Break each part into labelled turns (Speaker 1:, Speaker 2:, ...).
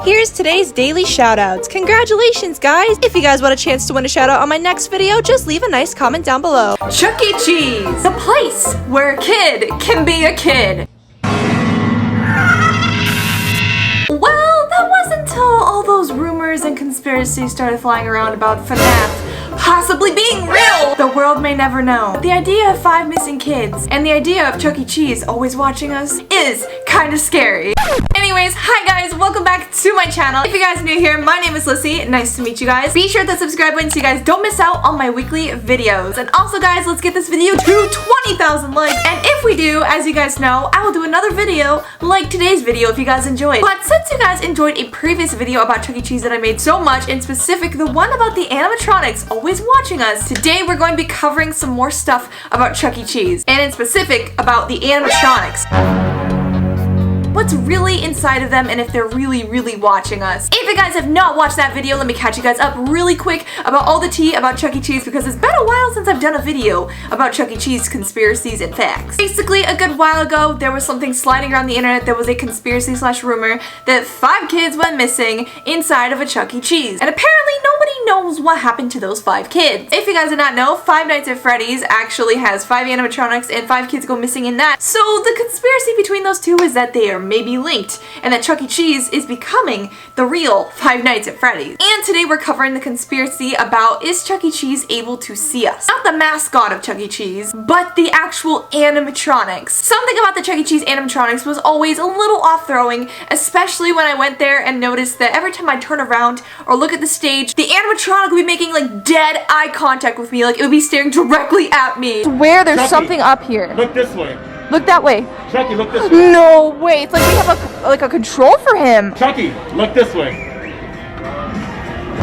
Speaker 1: Here's today's daily shoutouts. Congratulations, guys! If you guys want a chance to win a shoutout on my next video, just leave a nice comment down below.
Speaker 2: Chuck E. Cheese, the place where a kid can be a kid. Well, that wasn't until all those rumors and conspiracies started flying around about FNAF possibly being real. The world may never know. The idea of 5 missing kids and the idea of Chuck E. Cheese always watching us is kind of scary. Anyways, hi guys, welcome back to my channel. If you guys are new here, my name is Lyssy. Nice to meet you guys. Be sure to subscribe button so you guys don't miss out on my weekly videos. And also guys, let's get this video to 20,000 likes. And if we do, as you guys know, I will do another video like today's video if you guys enjoyed. But since you guys enjoyed a previous video about Chuck E. Cheese that I made so much, in specific the one about the animatronics always watching us, today we're going to be covering some more stuff about Chuck E. Cheese. And in specific about the animatronics. What's really inside of them and if they're really watching us. If you guys have not watched that video, let me catch you guys up really quick about all the tea about Chuck E. Cheese because it's been a while since I've done a video about Chuck E. Cheese conspiracies and facts. Basically, a good while ago, there was something sliding around the internet that was a conspiracy slash rumor that 5 kids went missing inside of a Chuck E. Cheese. And apparently nobody knows what happened to those 5 kids. If you guys did not know, Five Nights at Freddy's actually has 5 animatronics and 5 kids go missing in that. So the conspiracy between those two is that they are maybe linked and that Chuck E. Cheese is becoming the real Five Nights at Freddy's. And today we're covering the conspiracy about, is Chuck E. Cheese able to see us? Not the mascot of Chuck E. Cheese, but the actual animatronics. Something about the Chuck E. Cheese animatronics was always a little off-throwing, especially when I went there and noticed that every time I turn around or look at the stage, the animatronic would be making like dead eye contact with me, like it would be staring directly at me. I swear there's
Speaker 3: Chucky,
Speaker 2: something up here.
Speaker 3: Look this way.
Speaker 2: Look that way.
Speaker 3: Chucky, look this way.
Speaker 2: No way. It's like we have a control for him.
Speaker 3: Chucky, look this way.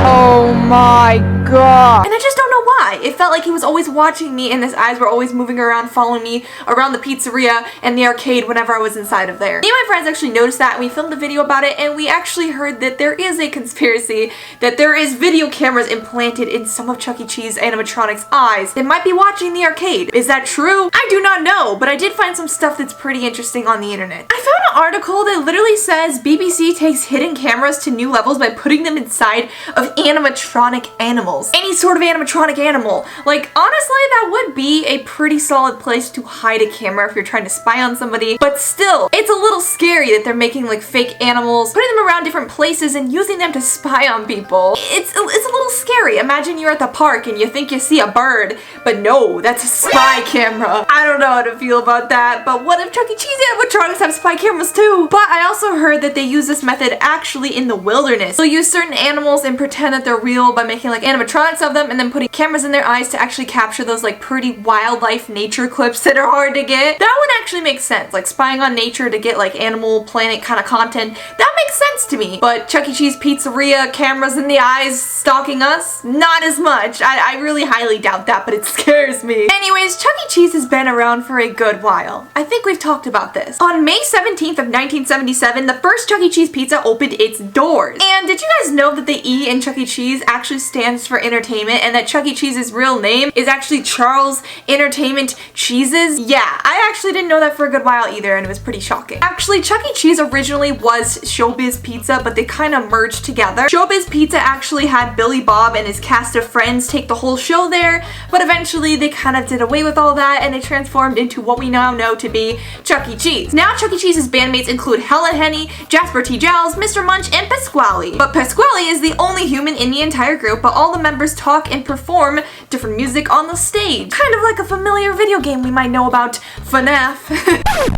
Speaker 2: Oh my god. And I just don't know why. It felt like he was always watching me and his eyes were always moving around, following me around the pizzeria and the arcade whenever I was inside of there. Me and my friends actually noticed that and we filmed a video about it, and we actually heard that there is a conspiracy that there is video cameras implanted in some of Chuck E. Cheese animatronics' eyes that might be watching the arcade. Is that true? I do not know, but I did find some stuff that's pretty interesting on the internet. I found an article that literally says BBC takes hidden cameras to new levels by putting them inside of animatronic animals. Any sort of animatronic animal. Like, honestly, that would be a pretty solid place to hide a camera if you're trying to spy on somebody, but still, it's a little scary that they're making like fake animals, putting them around different places and using them to spy on people. It's a little scary. Imagine you're at the park and you think you see a bird, but no, that's a spy camera. I don't know how to feel about that, but what if Chuck E. Cheese animatronics have spy cameras too? But I also heard that they use this method actually in the wilderness. They'll use certain animals and pretend that they're real by making like animatronics of them and then putting cameras in their eyes to actually capture those like pretty wildlife nature clips that are hard to get. That would actually make sense, like spying on nature to get like Animal Planet kind of content. That makes sense to me. But Chuck E. Cheese pizzeria, cameras in the eyes stalking us? Not as much. I really highly doubt that, but it scares me. Anyways, Chuck E. Cheese has been around for a good while. I think we've talked about this. On May 17th of 1977, the first Chuck E. Cheese pizza opened its doors. And did you guys know that the E in Chuck E. Cheese actually stands for entertainment and that Chuck E. Cheese's real name is actually Charles Entertainment Cheeses? Yeah, I actually didn't know that for a good while either, and it was pretty shocking. Actually, Chuck E. Cheese originally was Showbiz Pizza, but they kind of merged together. Showbiz Pizza actually had Billy Bob and his cast of friends take the whole show there, but eventually they kind of did away with all that and they transformed into what we now know to be Chuck E. Cheese. Now Chuck E. Cheese's bandmates include Helen Henny, Jasper T. Giles, Mr. Munch, and Pasquale. But Pasquale is the only human in the entire group, but all the members talk and perform different music on the stage. Kind of like a familiar video game we might know about, FNAF.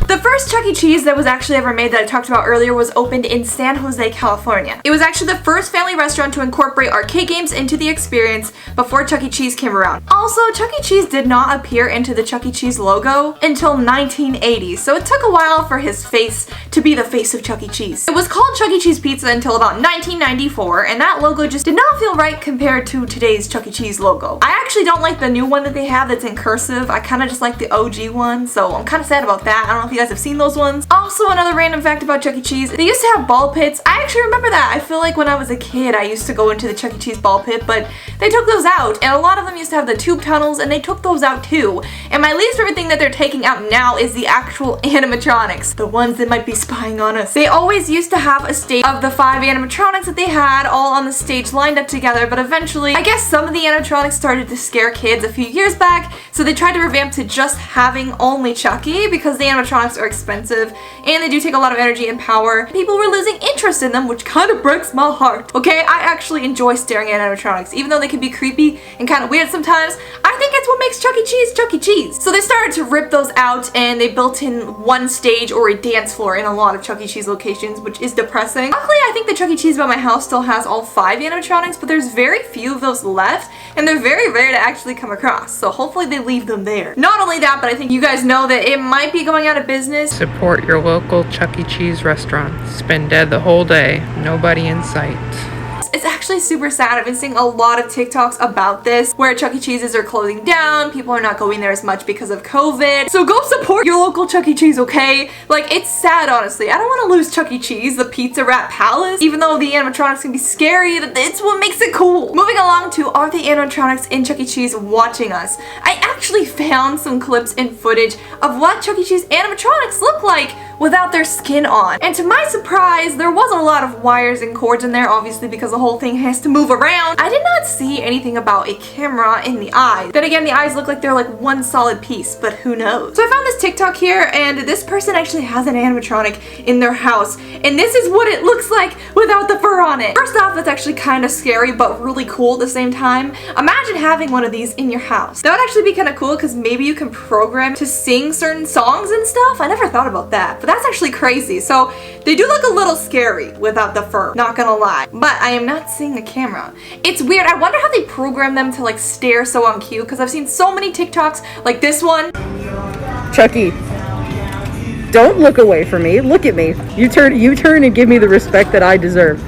Speaker 2: The first Chuck E. Cheese that was actually ever made that I talked about earlier was opened in San Jose, California. It was actually the first family restaurant to incorporate arcade games into the experience before Chuck E. Cheese came around. Also, Chuck E. Cheese did not appear into the Chuck E. Cheese logo until 1980, so it took a while for his face to be the face of Chuck E. Cheese. It was called Chuck E. Cheese Pizza until about 1994, and that logo logo just did not feel right compared to today's Chuck E. Cheese logo. I actually don't like the new one that they have that's in cursive. I kind of just like the OG one, so I'm kind of sad about that. I don't know if you guys have seen those ones. Also, another random fact about Chuck E. Cheese, they used to have ball pits. I actually remember that. I feel like when I was a kid, I used to go into the Chuck E. Cheese ball pit, but they took those out, and a lot of them used to have the tube tunnels, and they took those out too. And my least favorite thing that they're taking out now is the actual animatronics, the ones that might be spying on us. They always used to have a stage of the 5 animatronics that they had all on the stage lined up together, but eventually, I guess some of the animatronics started to scare kids a few years back, so they tried to revamp to just having only Chucky because the animatronics are expensive and they do take a lot of energy and power. People were losing interest in them, which kind of breaks my heart. Okay, I actually enjoy staring at animatronics, even though they can be creepy and kind of weird sometimes. I think it's what makes Chuck E. Cheese Chuck E. Cheese. So they started to rip those out and they built in one stage or a dance floor in a lot of Chuck E. Cheese locations, which is depressing. Luckily, I think the Chuck E. Cheese by my house still has all 5 animatronics, but there's very few of those left, and they're very rare to actually come across, so hopefully they leave them there. Not only that, but I think you guys know that it might be going out of business.
Speaker 4: Support your local Chuck E. Cheese restaurant. It's been dead the whole day. Nobody in sight.
Speaker 2: It's actually super sad. I've been seeing a lot of TikToks about this where Chuck E. Cheeses are closing down, people are not going there as much because of COVID. So go support your local Chuck E. Cheese, okay? Like, it's sad, honestly. I don't want to lose Chuck E. Cheese, the Pizza Rat Palace, even though the animatronics can be scary. It's what makes it cool. Moving along to, are the animatronics in Chuck E. Cheese watching us? I actually found some clips and footage of what Chuck E. Cheese animatronics look like without their skin on. And to my surprise, there was a lot of wires and cords in there, obviously because the whole thing has to move around. I did not see anything about a camera in the eyes. Then again, the eyes look like they're like one solid piece, but who knows? So I found this TikTok here, and this person actually has an animatronic in their house, and this is what it looks like without the fur on it. First off, it's actually kind of scary, but really cool at the same time. Imagine having one of these in your house. That would actually be kind of cool because maybe you can program to sing certain songs and stuff. I never thought about that, but that's actually crazy. So they do look a little scary without the fur, not gonna lie. But I am not seeing the camera. It's weird. I wonder how they program them to like stare so on cue, because I've seen so many TikToks like this one.
Speaker 5: Chucky, don't look away from me. Look at me. You turn and give me the respect that I deserve.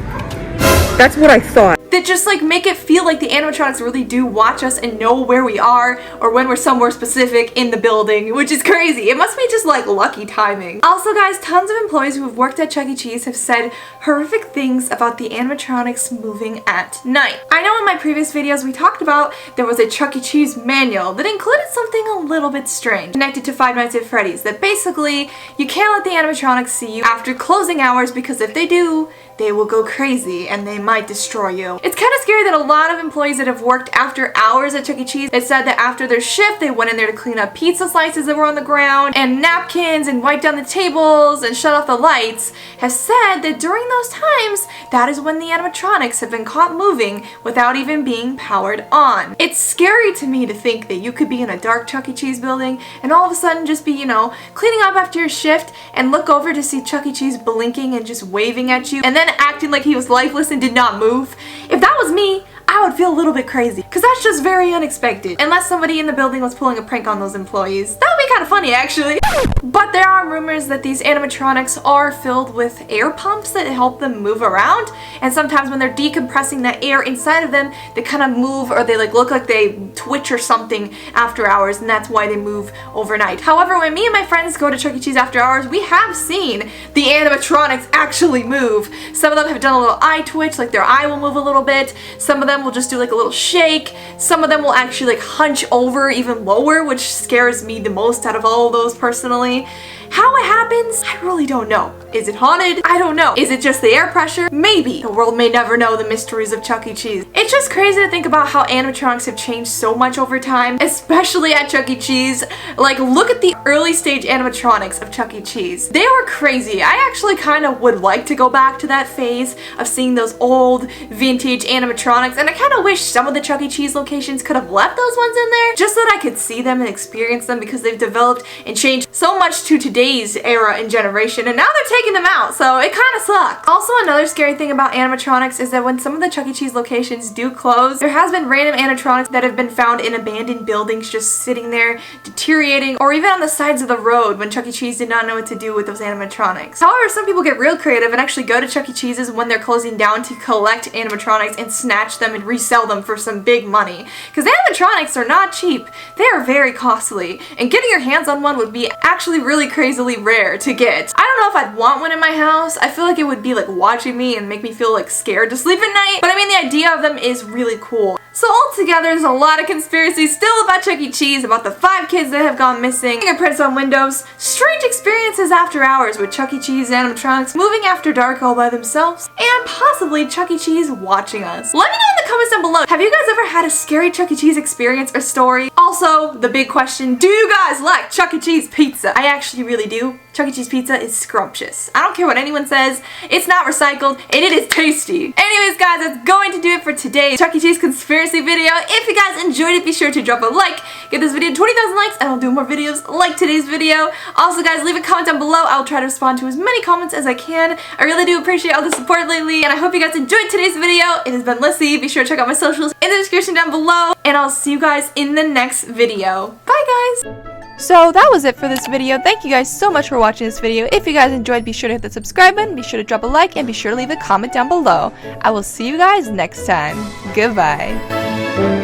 Speaker 5: That's what I thought.
Speaker 2: That just like make it feel like the animatronics really do watch us and know where we are or when we're somewhere specific in the building, which is crazy. It must be just like lucky timing. Also guys, tons of employees who have worked at Chuck E. Cheese have said horrific things about the animatronics moving at night. I know in my previous videos we talked about there was a Chuck E. Cheese manual that included something a little bit strange connected to Five Nights at Freddy's, that basically you can't let the animatronics see you after closing hours because if they do, they will go crazy and they might destroy you. It's kind of scary that a lot of employees that have worked after hours at Chuck E. Cheese, it said that after their shift they went in there to clean up pizza slices that were on the ground and napkins and wipe down the tables and shut off the lights, have said that during those times that is when the animatronics have been caught moving without even being powered on. It's scary to me to think that you could be in a dark Chuck E. Cheese building and all of a sudden just be, you know, cleaning up after your shift and look over to see Chuck E. Cheese blinking and just waving at you and then acting like he was lifeless and did not move. If that was me, I would feel a little bit crazy, because that's just very unexpected. Unless somebody in the building was pulling a prank on those employees. That would be kind of funny, actually. But there are rumors that these animatronics are filled with air pumps that help them move around, and sometimes when they're decompressing that air inside of them, they kind of move, or they like look like they twitch or something after hours, and that's why they move overnight. However, when me and my friends go to Chuck E. Cheese after hours, we have seen the animatronics actually move. Some of them have done a little eye twitch, like their eye will move a little bit. Some of them will just do like a little shake. Some of them will actually like hunch over even lower, which scares me the most out of all of those personally. How it happens, I really don't know. Is it haunted? I don't know. Is it just the air pressure? Maybe. The world may never know the mysteries of Chuck E. Cheese. It's just crazy to think about how animatronics have changed so much over time, especially at Chuck E. Cheese. Like, look at the early stage animatronics of Chuck E. Cheese. They were crazy. I actually kind of would like to go back to that phase of seeing those old vintage animatronics, and I kind of wish some of the Chuck E. Cheese locations could have left those ones in there just so that I could see them and experience them, because they've developed and changed so much to today's era and generation, and now they're taking them out, so it kind of sucks. Also, another scary thing about animatronics is that when some of the Chuck E. Cheese locations do close, there has been random animatronics that have been found in abandoned buildings just sitting there, deteriorating, or even on the sides of the road when Chuck E. Cheese did not know what to do with those animatronics. However, some people get real creative and actually go to Chuck E. Cheese's when they're closing down to collect animatronics and snatch them and resell them for some big money. Because animatronics are not cheap. They are very costly, and getting your hands on one would be actually really crazily rare to get. I don't know if I'd want one in my house. I feel like it would be like watching me and make me feel like scared to sleep at night, but I mean the idea of them is really cool. So altogether, there's a lot of conspiracies still about Chuck E. Cheese, about the 5 kids that have gone missing, fingerprints on windows, strange experiences after hours with Chuck E. Cheese animatronics moving after dark all by themselves, and possibly Chuck E. Cheese watching us. Let me know in the comments down below, have you guys ever had a scary Chuck E. Cheese experience or story? Also, the big question, do you guys like Chuck E. Cheese pizza? I actually really do. Chuck E. Cheese pizza is scrumptious. I don't care what anyone says, it's not recycled, and it is tasty. Anyways guys, that's going to do it for today's Chuck E. Cheese conspiracy video. If you guys enjoyed it, be sure to drop a like, give this video 20,000 likes, and I'll do more videos like today's video. Also guys, leave a comment down below. I'll try to respond to as many comments as I can. I really do appreciate all the support lately, and I hope you guys enjoyed today's video. It has been Lyssy. Be sure to check out my socials in the description down below, and I'll see you guys in the next video. Bye guys!
Speaker 1: So that was it for this video. Thank you guys so much for watching this video. If you guys enjoyed, be sure to hit the subscribe button, be sure to drop a like, and be sure to leave a comment down below. I will see you guys next time. Goodbye.